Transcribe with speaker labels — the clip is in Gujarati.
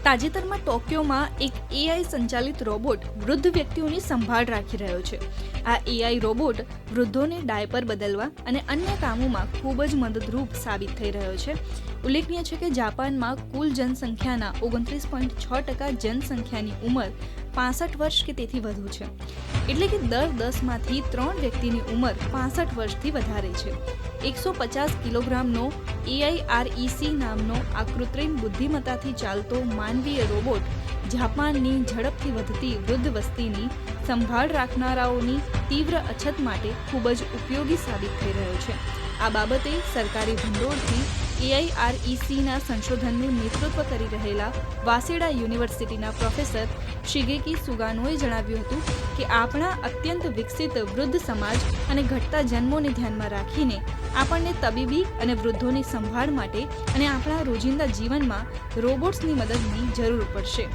Speaker 1: તાજેતરમાં ટોક્યોમાં એક એઆઈ સંચાલિત રોબોટ વૃદ્ધ વ્યક્તિઓની સંભાળ રાખી રહ્યો છે. આ એઆઈ રોબોટ વૃદ્ધોને ડાયપર બદલવા અને અન્ય કામોમાં ખૂબ જ મદદરૂપ સાબિત થઈ રહ્યો છે. ઉલ્લેખનીય છે કે જાપાનમાં કુલ જનસંખ્યાના 29.6% જનસંખ્યાની ઉંમર 65 વર્ષ કે તેથી વધુ છે. એટલે કે દર 10માંથી 3 વ્યક્તિની ઉંમર 65 વર્ષથી વધારે છે. 150 કિલોગ્રામનો AIREC નામનો આ કૃત્રિમ બુદ્ધિમત્તાથી ચાલતો માનવીય રોબોટ જાપાનની ઝડપથી વધતી વૃદ્ધ વસ્તીની સંભાળ રાખનારાઓની તીવ્ર અછત માટે ખૂબ જ ઉપયોગી સાબિત થઈ રહ્યો છે. આ બાબતે સરકારી ભંડોળથી AIRECના સંશોધનનું નેતૃત્વ કરી રહેલા વાસેડા યુનિવર્સિટીના પ્રોફેસર શિગેકી સુગાનોએ જણાવ્યું હતું કે આપણા અત્યંત વિકસિત વૃદ્ધ સમાજ અને ઘટતા જન્મોને ધ્યાનમાં રાખીને આપણને તબીબી અને વૃદ્ધોની સંભાળ માટે અને આપણા રોજિંદા જીવનમાં રોબોટ્સની મદદની જરૂર પડશે.